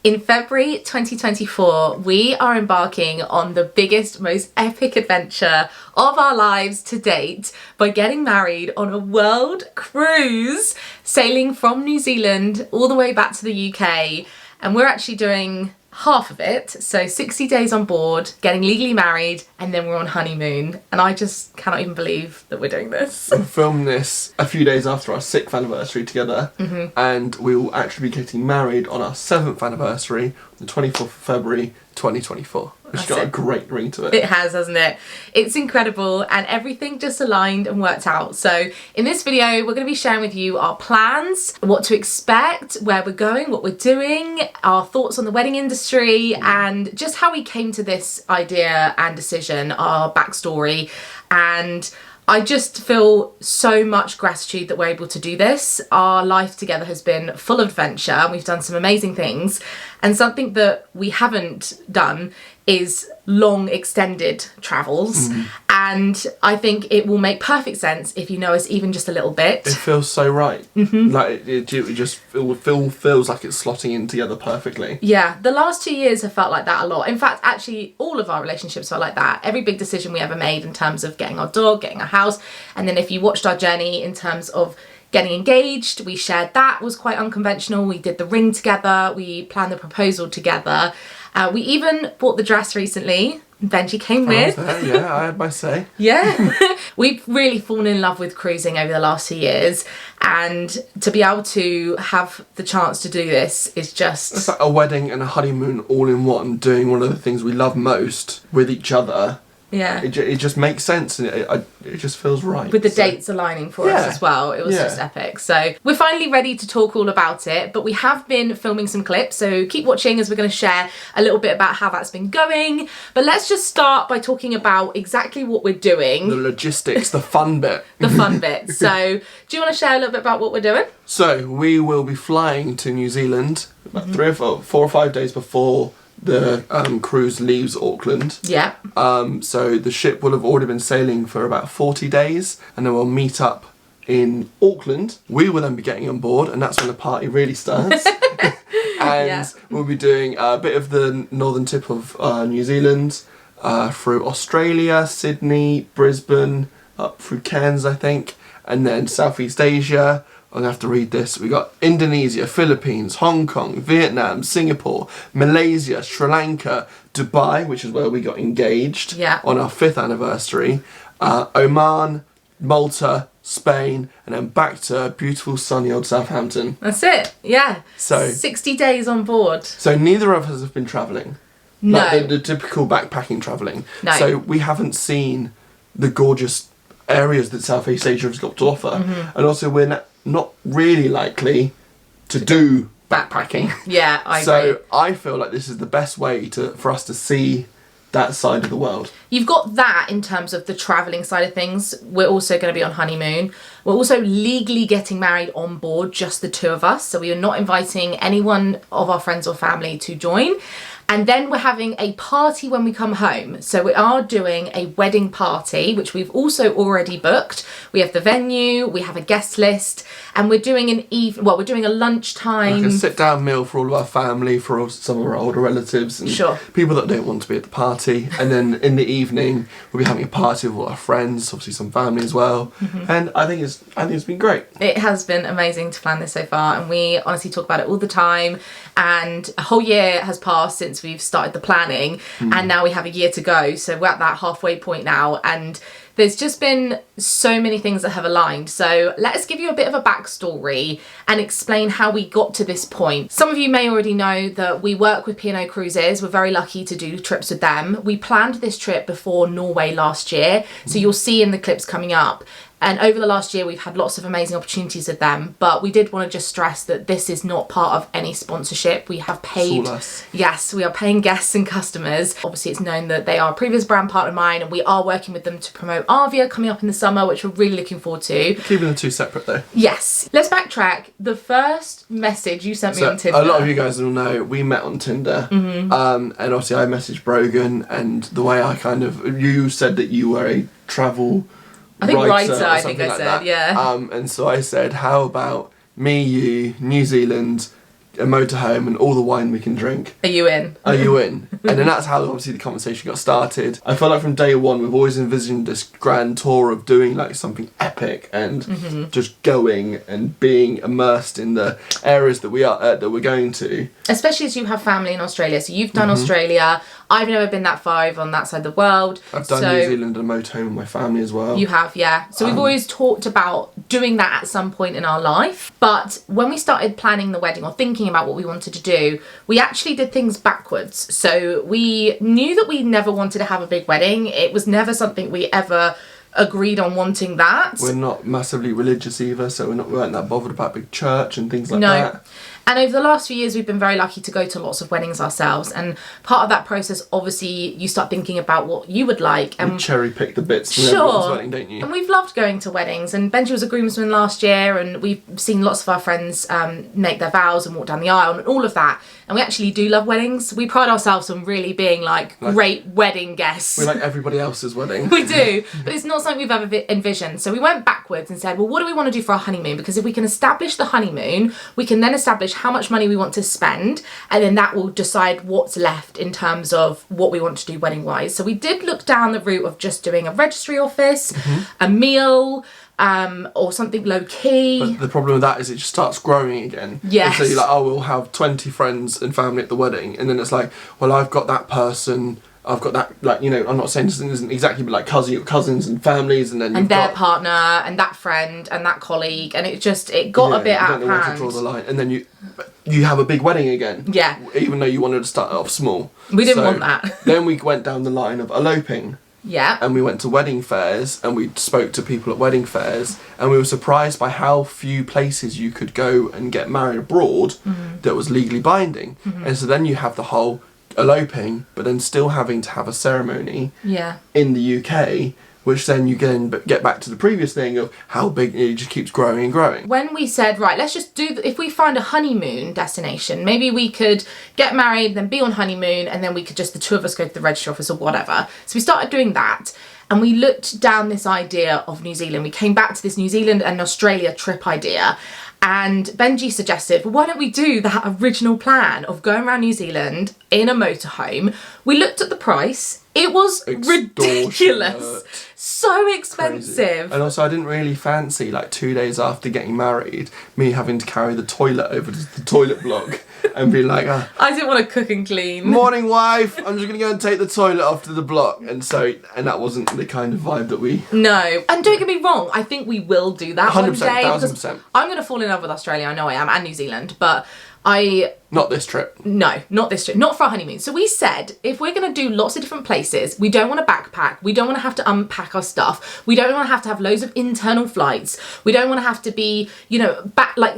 In February 2024, we are embarking on the biggest, most epic adventure of our lives to date by getting married on a world cruise, sailing from New Zealand all the way back to the UK. And we're actually doing half of it, so 60 days on board, getting legally married, and then we're on honeymoon. And I just cannot even believe that we're doing this. We filmed this a few days after our 6th anniversary together, and we will actually be getting married on our 7th anniversary, the 24th of February 2024. It's got a great ring to it. It has, hasn't it? It's incredible, and everything just aligned and worked out. So in this video, we're going to be sharing with you our plans, what to expect, where we're going, what we're doing, our thoughts on the wedding industry, and just how we came to this idea and decision, our backstory. And I just feel so much gratitude that we're able to do this. Our life together has been full of adventure, and we've done some amazing things. And something that we haven't done is long extended travels. And I think it will make perfect sense if you know us even just a little bit. It feels so right. Like it just feels like it's slotting in together perfectly. Yeah, the last 2 years have felt like that a lot. In fact, actually all of our relationships felt like that. Every big decision we ever made in terms of getting our dog, getting our house, and then if you watched our journey in terms of getting engaged, we shared that was quite unconventional. We did the ring together, we planned the proposal together. We even bought the dress recently. Benji came with. Yeah, I had my say. Yeah. We've really fallen in love with cruising over the last 2 years, and to be able to have the chance to do this is just... It's like a wedding and a honeymoon all in one, doing one of the things we love most with each other. Yeah. It just makes sense, and it just feels right. With the dates aligning for us as well. It was just epic. So we're finally ready to talk all about it, but we have been filming some clips, so keep watching as we're going to share a little bit about how that's been going. But let's just start by talking about exactly what we're doing. The logistics, the fun bit. The fun bit. So do you want to share a little bit about what we're doing? So we will be flying to New Zealand about 4 or 5 days before the cruise leaves Auckland. Yeah. So the ship will have already been sailing for about 40 days, and then we'll meet up in Auckland. We will then be getting on board, and that's when the party really starts. And we'll be doing a bit of the northern tip of New Zealand, through Australia, Sydney, Brisbane, up through Cairns, I think, and then Southeast Asia. I'm going to have to read this. We got Indonesia, Philippines, Hong Kong, Vietnam, Singapore, Malaysia, Sri Lanka, Dubai, which is where we got engaged on our 5th anniversary, Oman, Malta, Spain, and then back to beautiful sunny old Southampton. That's it, yeah. So 60 days on board. So neither of us have been travelling. No. Like the typical backpacking travelling. No. So we haven't seen the gorgeous areas that Southeast Asia has got to offer. And also we're not really likely to do backpacking. Yeah, I agree. So I feel like this is the best way for us to see that side of the world. You've got that in terms of the travelling side of things. We're also going to be on honeymoon. We're also legally getting married on board, just the two of us. So we are not inviting anyone of our friends or family to join. And then we're having a party when we come home. So we are doing a wedding party, which we've also already booked. We have the venue, we have a guest list, and we're doing we're doing a lunchtime. Like a sit-down meal for all of our family, for some of our older relatives, and people that don't want to be at the party. And then in the evening, we'll be having a party with all our friends, obviously some family as well. And I think it's been great. It has been amazing to plan this so far, and we honestly talk about it all the time. And a whole year has passed since we've started the planning, and now we have a year to go, so we're at that halfway point now, and there's just been so many things that have aligned. So let's give you a bit of a backstory and explain how we got to this point. Some of you may already know that we work with P&O Cruises. We're very lucky to do trips with them. We planned this trip before Norway last year, so you'll see in the clips coming up. And over the last year, we've had lots of amazing opportunities with them. But we did want to just stress that this is not part of any sponsorship. We have paid... Yes, we are paying guests and customers. Obviously, it's known that they are a previous brand partner of mine, and we are working with them to promote Avia coming up in the summer, which we're really looking forward to. Keeping the two separate, though. Yes. Let's backtrack. The first message you sent me on Tinder... A lot of you guys will know, we met on Tinder. And obviously, I messaged Brogan, and the way I you said that you were a travel... I think writer, I think I said, yeah. And so I said, how about me, you, New Zealand, a motorhome and all the wine we can drink. Are you in? Are you in? And then that's how obviously the conversation got started. I felt like from day one we've always envisioned this grand tour of doing like something epic and just going and being immersed in the areas that we're going to. Especially as you have family in Australia. So you've done Australia. I've never been that far over on that side of the world. I've done New Zealand and a motorhome with my family as well. You have, yeah. So we've always talked about doing that at some point in our life. But when we started planning the wedding or thinking about what we wanted to do, we actually did things backwards. So we knew that we never wanted to have a big wedding. It was never something we ever agreed on wanting that. We're not massively religious either, so we weren't that bothered about big church and things like that. And over the last few years, we've been very lucky to go to lots of weddings ourselves. And part of that process, obviously, you start thinking about what you would like. And you cherry pick the bits from everyone's wedding, don't you? And we've loved going to weddings. And Benji was a groomsman last year, and we've seen lots of our friends make their vows and walk down the aisle and all of that. And we actually do love weddings. We pride ourselves on really being like great wedding guests. We like everybody else's wedding. We do, but it's not something we've ever envisioned. So we went backwards and said, well, what do we want to do for our honeymoon? Because if we can establish the honeymoon, we can then establish how much money we want to spend, and then that will decide what's left in terms of what we want to do wedding wise. So we did look down the route of just doing a registry office, a meal, or something low key. But the problem with that is it just starts growing again. Yes. And so you're like, oh, we'll have 20 friends and family at the wedding, and then it's like, well, I've got that person, I've got that, like, you know, I'm not saying this isn't exactly, but like cousins and families, and then and their partner and that friend and that colleague, and it got a bit out of hand. You don't know where to draw the line, and then you have a big wedding again. Yeah. Even though you wanted to start off small. We didn't want that. Then we went down the line of eloping. Yeah. And we went to wedding fairs, and we spoke to people at wedding fairs, and we were surprised by how few places you could go and get married abroad that was legally binding. And so then you have the whole eloping, but then still having to have a ceremony in the UK, which then you get back to the previous thing of how big it just keeps growing and growing. When we said, right, let's just if we find a honeymoon destination, maybe we could get married, then be on honeymoon, and then we could just, the two of us, go to the registry office or whatever. So we started doing that, and we looked down this idea of New Zealand. We came back to this New Zealand and Australia trip idea. And Benji suggested, well, why don't we do that original plan of going around New Zealand in a motorhome? We looked at the price. It was ridiculous. So expensive. Crazy. And also I didn't really fancy, like 2 days after getting married, me having to carry the toilet over to the toilet block and be like, I didn't want to cook and clean. Morning, wife. I'm just going to go and take the toilet off to the block. And that wasn't the kind of vibe that we... No. And don't get me wrong, I think we will do that 100%, one day. 1,000%. I'm going to fall in love with Australia, I know I am, and New Zealand, but Not this trip. No, not this trip. Not for our honeymoon. So we said, if we're going to do lots of different places, we don't want to backpack. We don't want to have to unpack our stuff. We don't want to have loads of internal flights. We don't want to have to be,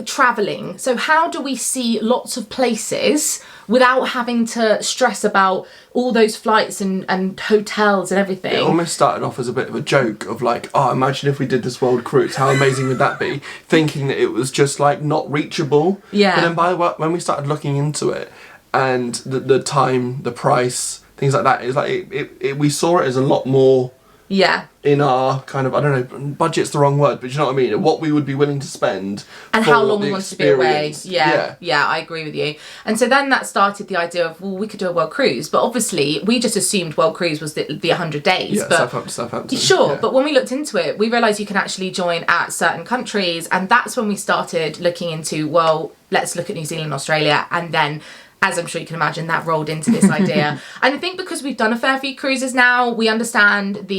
traveling. So how do we see lots of places without having to stress about all those flights and hotels and everything? It almost started off as a bit of a joke of like, oh, imagine if we did this world cruise. How amazing would that be? Thinking that it was just like not reachable. Yeah. But then when we started looking into it, and the time, the price, things like that, is like we saw it as a lot more. Yeah. In our kind of, I don't know, budget's the wrong word, but you know what I mean? What we would be willing to spend. And how long we wanted to be away. Yeah, I agree with you. And so then that started the idea of, well, we could do a world cruise. But obviously, we just assumed world cruise was the 100 days. Yeah, but Southampton. Sure, yeah. But when we looked into it, we realised you can actually join at certain countries. And that's when we started looking into, well, let's look at New Zealand, Australia, and then... as I'm sure you can imagine, that rolled into this idea. And I think because we've done a fair few cruises now, we understand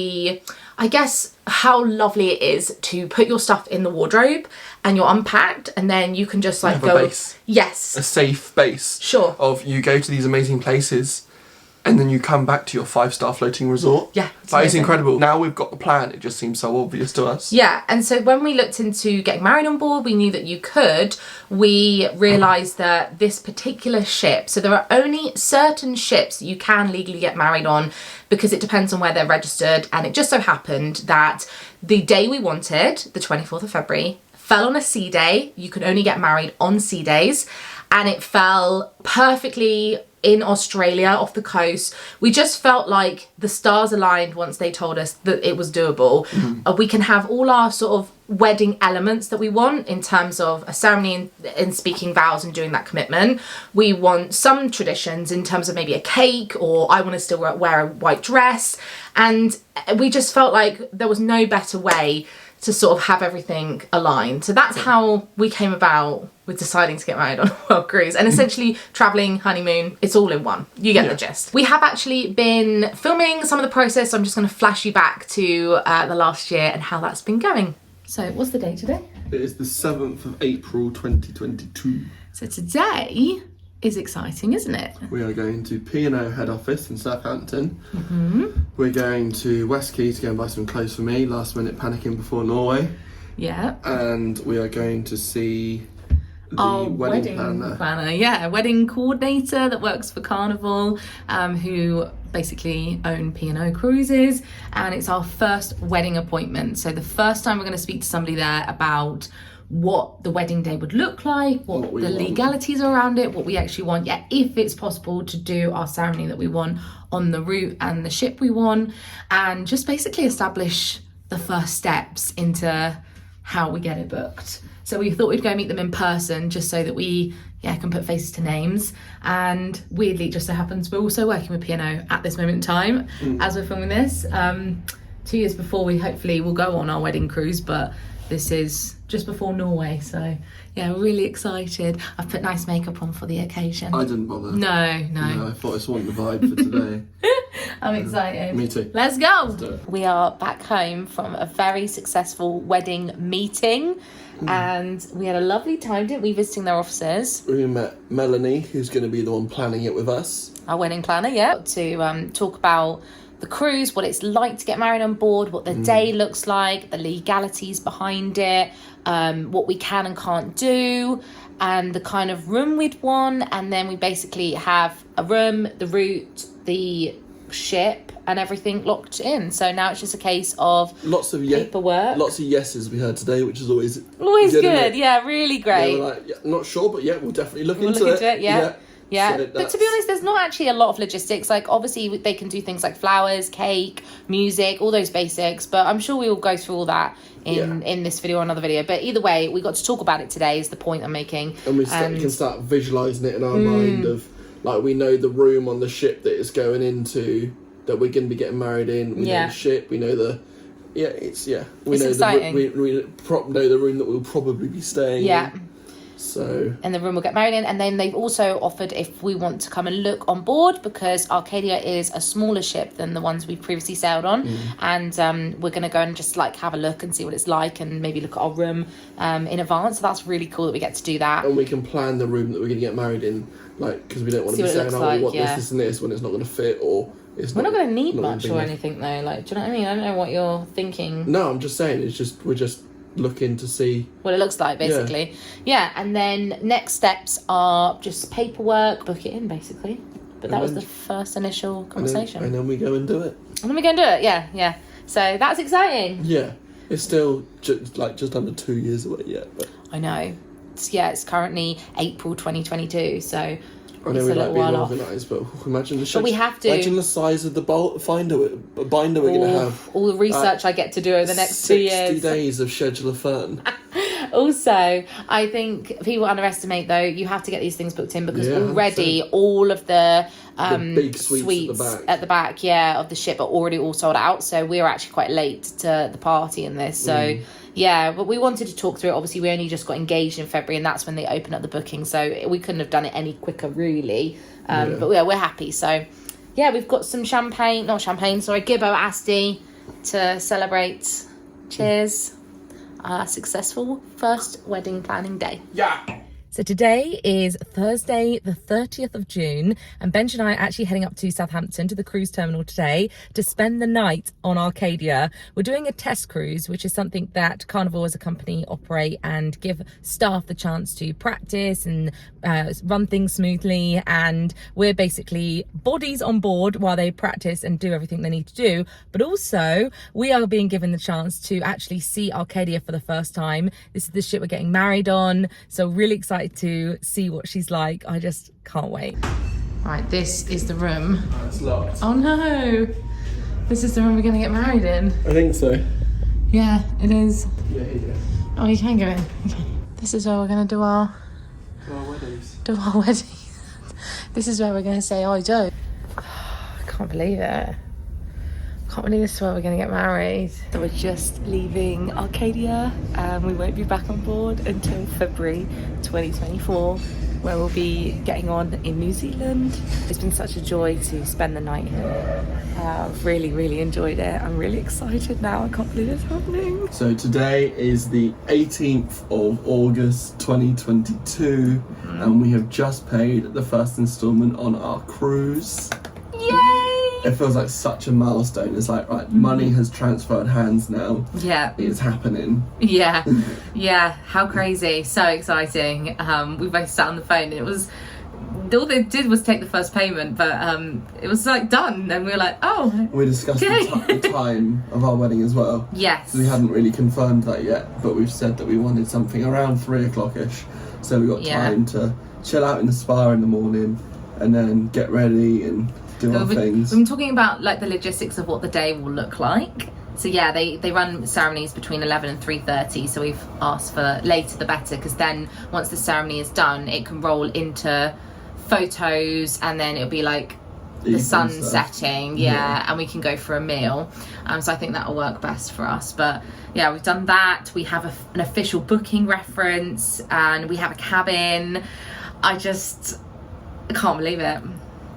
how lovely it is to put your stuff in the wardrobe and you're unpacked, and then you can just like go... a base. Yes. A safe base. Sure. Of you go to these amazing places and then you come back to your 5-star floating resort. Yeah. It's incredible. Now we've got the plan, it just seems so obvious to us. Yeah, and so when we looked into getting married on board, we knew that you could. We realised that this particular ship, so there are only certain ships that you can legally get married on because it depends on where they're registered, and it just so happened that the day we wanted, the 24th of February, fell on a sea day. You can only get married on sea days, and it fell perfectly in Australia off the coast. We just felt like the stars aligned once they told us that it was doable. We can have all our sort of wedding elements that we want in terms of a ceremony and speaking vows and doing that commitment. We want some traditions in terms of maybe a cake, or I want to still wear a white dress. And we just felt like there was no better way to sort of have everything aligned. So that's how we came about with deciding to get married on a world cruise, and essentially traveling, honeymoon, it's all in one. You get the gist. We have actually been filming some of the process, so I'm just going to flash you back to the last year and how that's been going. So what's the date today? It is the 7th of April 2022. So today is exciting, isn't it? We are going to P&O head office in Southampton. We're going to West Quay to go and buy some clothes for me, last minute panicking before Norway. Yeah. And we are going to see the wedding planner. Yeah, a wedding coordinator that works for Carnival, who basically own P&O Cruises, and it's our first wedding appointment. So the first time we're going to speak to somebody there about what the wedding day would look like, what the legalities around it, what we actually want, if it's possible to do our ceremony that we want on the route and the ship we want, and just basically establish the first steps into how we get it booked. So we thought we'd go meet them in person just so that we can put faces to names. And weirdly, it just so happens we're also working with P&O at this moment in time as we're filming this. 2 years before we hopefully will go on our wedding cruise, but this is just before Norway, so yeah, we're really excited. I've put nice makeup on for the occasion. I didn't bother. No. I thought I just wanted the vibe for today. I'm excited. Me too. Let's go. Let's do it. We are back home from a very successful wedding meeting, and we had a lovely time, didn't we, visiting their offices. We met Melanie, who's going to be the one planning it with us. Our wedding planner, to talk about the cruise, what it's like to get married on board, what the day looks like, the legalities behind it, what we can and can't do, and the kind of room we'd want. And then we basically have a room, the route, the ship, and everything locked in. So now it's just a case of lots of paperwork. Lots of yeses we heard today, which is always good. Yeah, really great. Yeah, we're like, not sure, but we'll definitely look into it. Yeah, so but to be honest, there's not actually a lot of logistics. Like, obviously, they can do things like flowers, cake, music, all those basics. But I'm sure we will go through all that in this video or another video. But either way, we got to talk about it today is the point I'm making. And we can start visualising it in our mind of, like, we know the room on the ship that it's going into, that we're going to be getting married in. We know the ship, we know the... We it's know exciting. We know the room that we'll probably be staying in. So, and the room we'll get married in. And then they've also offered if we want to come and look on board, because Arcadia is a smaller ship than the ones we've previously sailed on, and we're going to go and just like have a look and see what it's like, and maybe look at our room in advance. So that's really cool that we get to do that, and we can plan the room that we're going to get married in, like, because we don't want to be saying, we want this and this when it's not going to fit, or we're not going to need much or anything though. Like, do you know what I mean? I don't know what you're thinking. No, I'm just saying, we're just looking to see what it looks like, basically. And then next steps are just paperwork, book it in, basically. But that was the first initial conversation, and then we go and do it. So that's exciting. It's still just under 2 years away yet, but I know. It's currently April 2022, so I know we like being organised, but imagine the we have to. Imagine the size of the binder we're going to have. All the research I get to do over the next 2 years. 60 days of scheduler fun. Also, I think people underestimate, though, you have to get these things booked in, because already 100%. All of the big suites at the back of the ship are already all sold out. So we're actually quite late to the party in this. So but we wanted to talk through it. Obviously, we only just got engaged in February, and that's when they open up the booking. So we couldn't have done it any quicker, really. But we're happy. So we've got some Gibbo Asti to celebrate. Cheers. Successful first wedding planning day. So today is Thursday, the 30th of June, and Benji and I are actually heading up to Southampton to the cruise terminal today to spend the night on Arcadia. We're doing a test cruise, which is something that Carnival as a company operate and give staff the chance to practice and run things smoothly. And we're basically bodies on board while they practice and do everything they need to do. But also, we are being given the chance to actually see Arcadia for the first time. This is the ship we're getting married on, so really excited to see what she's like. I just can't wait. Right, this is the room. Oh, it's locked. Oh no! This is the room we're going to get married in. I think so. Yeah, it is. Yeah, yeah. Oh, you can go in. Okay. This is where we're going to do our weddings. wedding. This is where we're going to say I do. I can't believe it. Can't believe this is where we're going to get married. So we're just leaving Arcadia and we won't be back on board until February 2024, where we'll be getting on in New Zealand. It's been such a joy to spend the night here. I've really, really enjoyed it. I'm really excited now. I can't believe it's happening. So today is the 18th of August 2022 and we have just paid the first instalment on our cruise. Yay! It feels like such a milestone. It's like, right, money has transferred hands now. Yeah. It's happening. Yeah. Yeah. How crazy. So exciting. We both sat on the phone and it was, all they did was take the first payment, but it was like done and we were like, oh. We discussed the time of our wedding as well. Yes. So we hadn't really confirmed that yet, but we've said that we wanted something around 3 o'clock-ish. So we got time to chill out in the spa in the morning and then get ready and do our things. We've been talking about like the logistics of what the day will look like. So yeah, they run ceremonies between 11 and 3:30. So we've asked for later the better, because then once the ceremony is done, it can roll into photos and then it'll be like the sun setting. Yeah, and we can go for a meal. So I think that'll work best for us. But yeah, we've done that. We have an official booking reference and we have a cabin. I can't believe it.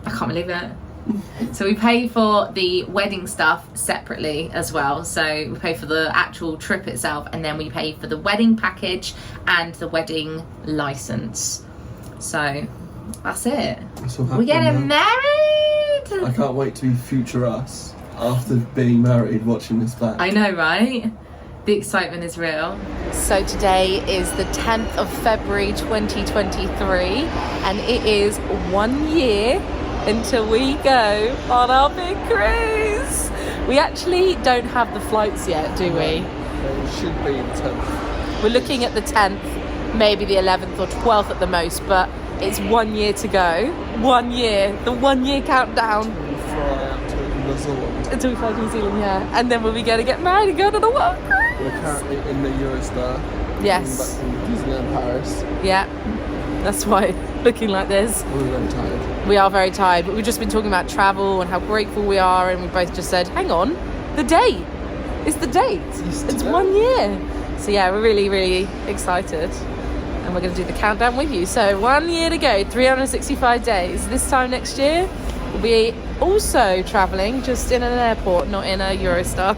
I can't believe it. So we pay for the wedding stuff separately as well. So we pay for the actual trip itself and then we pay for the wedding package and the wedding license. So that's it. We're getting married! I can't wait to be future us after being married, watching this back. I know, right? The excitement is real. So today is the 10th of February 2023 and it is 1 year until we go on our big cruise. We actually don't have the flights yet, do we? It should be the 10th. We're looking at the 10th, maybe the 11th or 12th at the most, but it's 1 year to go. 1 year, the 1 year countdown. Until we fly out to New Zealand. Until we fly to New Zealand, yeah. And then we'll be going to get married and go on a work cruise. We're currently in the Eurostar. Yes. Back from Disneyland Paris. Yeah, that's why looking like this. We're very tired. We are very tired, but we've just been talking about travel and how grateful we are, and we both just said, hang on, the date. It's the date. It's 1 year. So yeah, we're really, really excited. And we're going to do the countdown with you. So 1 year to go, 365 days. This time next year, we'll be also travelling, just in an airport, not in a Eurostar.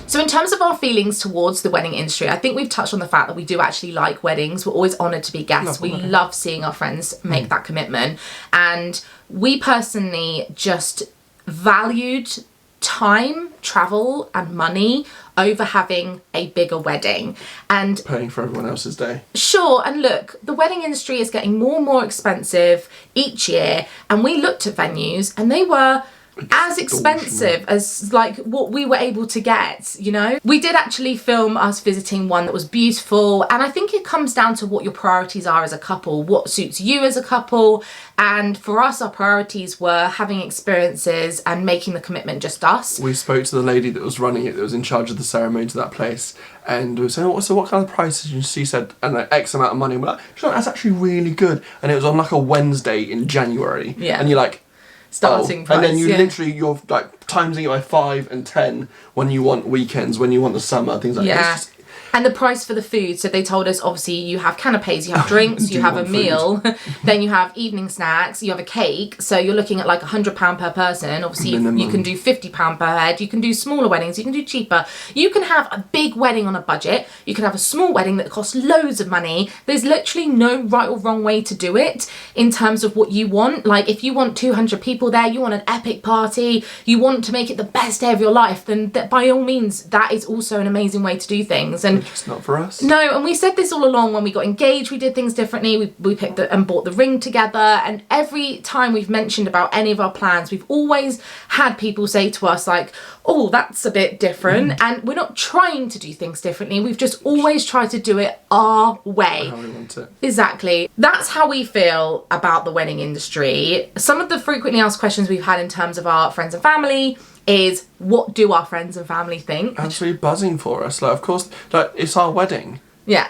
So in terms of our feelings towards the wedding industry, I think we've touched on the fact that we do actually like weddings. We're always honoured to be guests. We love seeing our friends make that commitment. And we personally just valued time, travel and money over having a bigger wedding. And paying for everyone else's day. Sure, and look, the wedding industry is getting more and more expensive each year. And we looked at venues and they were as expensive as like what we were able to get, you know. We did actually film us visiting one that was beautiful, and I think it comes down to what your priorities are as a couple, what suits you as a couple. And for us, our priorities were having experiences and making the commitment just us. We spoke to the lady that was running it, that was in charge of the ceremony to that place, and we were saying, so what kind of prices? And she said, and like X amount of money. And we're like, sure, that's actually really good. And it was on like a Wednesday in January. Yeah. And you're like, starting price, and then you literally, you're like timesing it by 5 and 10 when you want weekends, when you want the summer, things like that. And the price for the food, so they told us obviously you have canapes, you have drinks, you have a meal, then you have evening snacks, you have a cake, so you're looking at like £100 per person. Obviously you can do £50 per head, you can do smaller weddings, you can do cheaper. You can have a big wedding on a budget, you can have a small wedding that costs loads of money. There's literally no right or wrong way to do it in terms of what you want. Like if you want 200 people there, you want an epic party, you want to make it the best day of your life, then by all means that is also an amazing way to do things. And just not for us. No, and we said this all along when we got engaged. We did things differently. We picked and bought the ring together. And every time we've mentioned about any of our plans, we've always had people say to us like, oh, that's a bit different. And we're not trying to do things differently. We've just always tried to do it our way. How we want it. Exactly. That's how we feel about the wedding industry. Some of the frequently asked questions we've had in terms of our friends and family is, what do our friends and family think? Absolutely buzzing for us. Like, of course, like, it's our wedding. Yeah.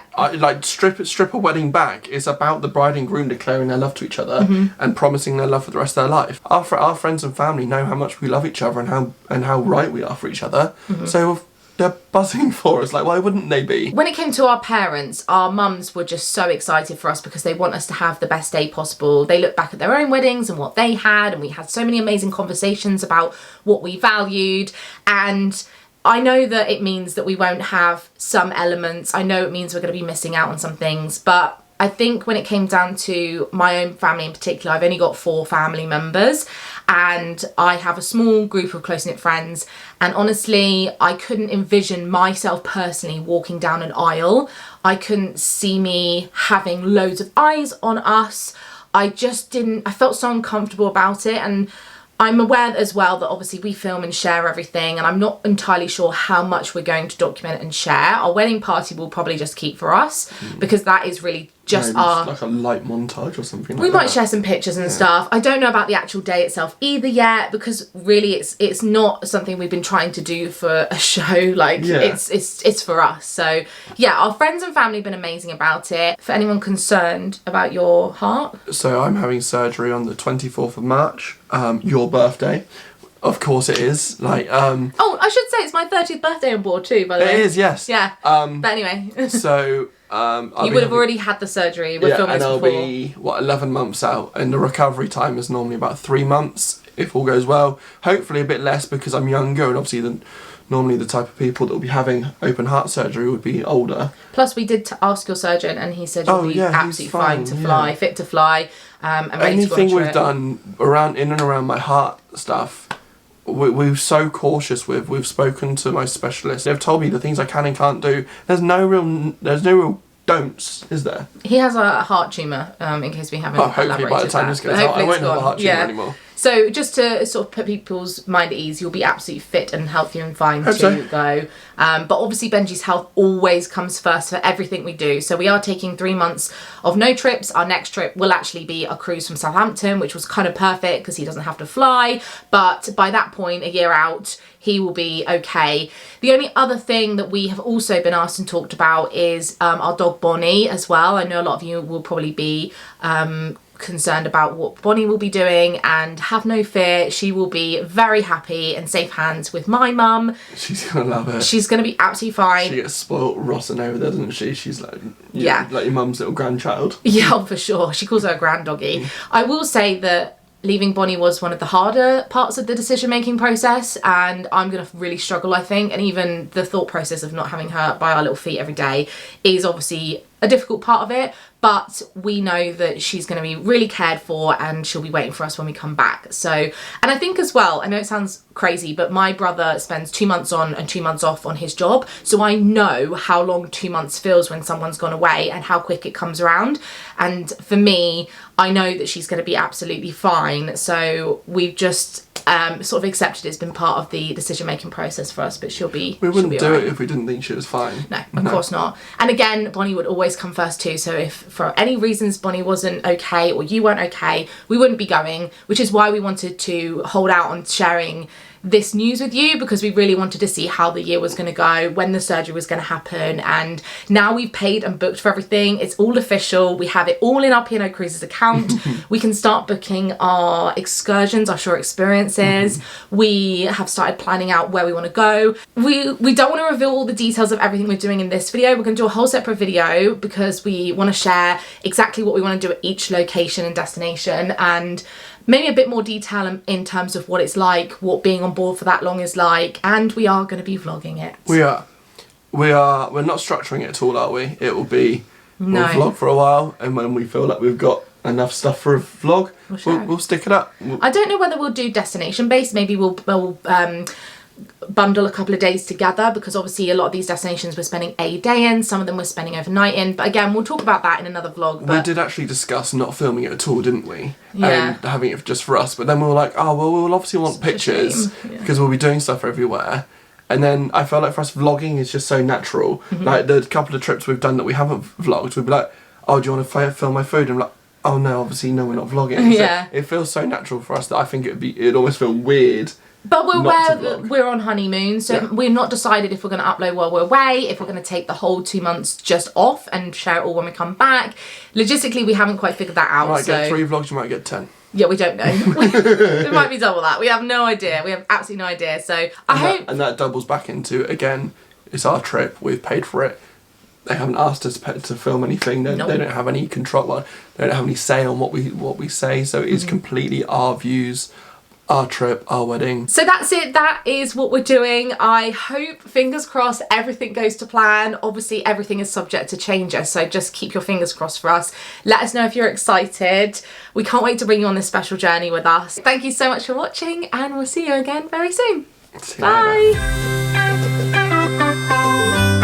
Strip a wedding back. It's about the bride and groom declaring their love to each other and promising their love for the rest of their life. Our friends and family know how much we love each other and how right we are for each other. So they're buzzing for us. Like, why wouldn't they be? When it came to our parents, our mums were just so excited for us because they want us to have the best day possible. They look back at their own weddings and what they had, and we had so many amazing conversations about what we valued. And I know that it means that we won't have some elements. I know it means we're going to be missing out on some things, but I think when it came down to my own family in particular, I've only got 4 family members and I have a small group of close-knit friends, and honestly I couldn't envision myself personally walking down an aisle. I couldn't see me having loads of eyes on us. I felt so uncomfortable about it, and I'm aware as well that obviously we film and share everything, and I'm not entirely sure how much we're going to document and share. Our wedding party will probably just keep for us because that is really just like a light montage or something like that. We might share some pictures and stuff. I don't know about the actual day itself either yet, because really it's not something we've been trying to do for a show. Like it's for us. So yeah, our friends and family have been amazing about it. For anyone concerned about your heart, so I'm having surgery on the 24th of March, your birthday. Of course it is. Like oh, I should say it's my 30th birthday on board too, by the way. It is, yes. Yeah. But anyway. So you would have already had the surgery. We're filming and this I'll before. be 11 months out, and the recovery time is normally about 3 months if all goes well. Hopefully a bit less because I'm younger, and obviously normally the type of people that will be having open heart surgery would be older. Plus we did ask your surgeon and he said you'll be absolutely fine to fly, fit to fly, and ready to go on anything a we've trip. done in and around my heart stuff, we're so cautious with. We've spoken to my specialist. They've told me the things I can and can't do. There's no real don'ts, is there? He has a heart tumour, in case we haven't elaborated hopefully by the time this goes out, I won't have a heart tumour anymore. So just to sort of put people's mind at ease, you'll be absolutely fit and healthy and fine to go. But obviously Benji's health always comes first for everything we do. So we are taking 3 months of no trips. Our next trip will actually be a cruise from Southampton, which was kind of perfect because he doesn't have to fly. But by that point, a year out, he will be okay. The only other thing that we have also been asked and talked about is our dog Bonnie as well. I know a lot of you will probably be concerned about what Bonnie will be doing, and have no fear, she will be very happy and safe hands with my mum. She's gonna love it. She's gonna be absolutely fine. She gets spoilt rotten over there, doesn't she? She's like like your mum's little grandchild. Yeah, for sure. She calls her a grand doggy. I will say that leaving Bonnie was one of the harder parts of the decision-making process, and I'm going to really struggle, I think. And even the thought process of not having her by our little feet every day is obviously a difficult part of it, but we know that she's going to be really cared for and she'll be waiting for us when we come back. So, and I think as well, I know it sounds crazy, but my brother spends 2 months on and 2 months off on his job, so I know how long 2 months feels when someone's gone away and how quick it comes around. And for me, I know that she's going to be absolutely fine, so we've just sort of accepted it's been part of the decision-making process for us, but we wouldn't do it if we didn't think she was fine. No, of course not. And again, Bonnie would always come first too, so if for any reasons Bonnie wasn't okay or you weren't okay, we wouldn't be going, which is why we wanted to hold out on sharing this news with you, because we really wanted to see how the year was going to go, when the surgery was going to happen. And now we've paid and booked for everything. It's all official. We have it all in our P&O Cruises account. We can start booking our excursions, our shore experiences. We have started planning out where we want to go. We don't want to reveal all the details of everything we're doing in this video. We're going to do a whole separate video because we want to share exactly what we want to do at each location and destination, and maybe a bit more detail in terms of what it's like, what being on board for that long is like, and we are going to be vlogging it. We are. We're not structuring it at all, are we? It will be, we'll vlog for a while, and when we feel like we've got enough stuff for a vlog, we'll stick it up. I don't know whether we'll do destination based. Maybe we'll bundle a couple of days together, because obviously a lot of these destinations we're spending a day in, some of them we're spending overnight in, but again, we'll talk about that in another vlog. We did actually discuss not filming it at all, didn't we? Yeah. And having it just for us, but then we were like, oh well, we'll obviously want pictures because we'll be doing stuff everywhere. And then I felt like for us, vlogging is just so natural. Like the couple of trips we've done that we haven't vlogged, we'd be like, oh, do you want to film my food? And I'm like, oh no, obviously no, we're not vlogging. Yeah. So it feels so natural for us that I think it'd almost feel weird. But we're on honeymoon, so we've not decided if we're going to upload while we're away, if we're going to take the whole 2 months just off and share it all when we come back. Logistically, we haven't quite figured that out. You might get 3 vlogs, you might get 10. Yeah, we don't know. It might be double that. We have no idea. We have absolutely no idea. So I hope... And that doubles back into, again, it's our trip. We've paid for it. They haven't asked us to film anything. They don't have any control. They don't have any say on what we say. So it is completely our views, our trip, our wedding. So that's it. That is what we're doing. I hope, fingers crossed, everything goes to plan. Obviously, everything is subject to changes, so just keep your fingers crossed for us. Let us know if you're excited. We can't wait to bring you on this special journey with us. Thank you so much for watching, and we'll see you again very soon. See you later. Bye.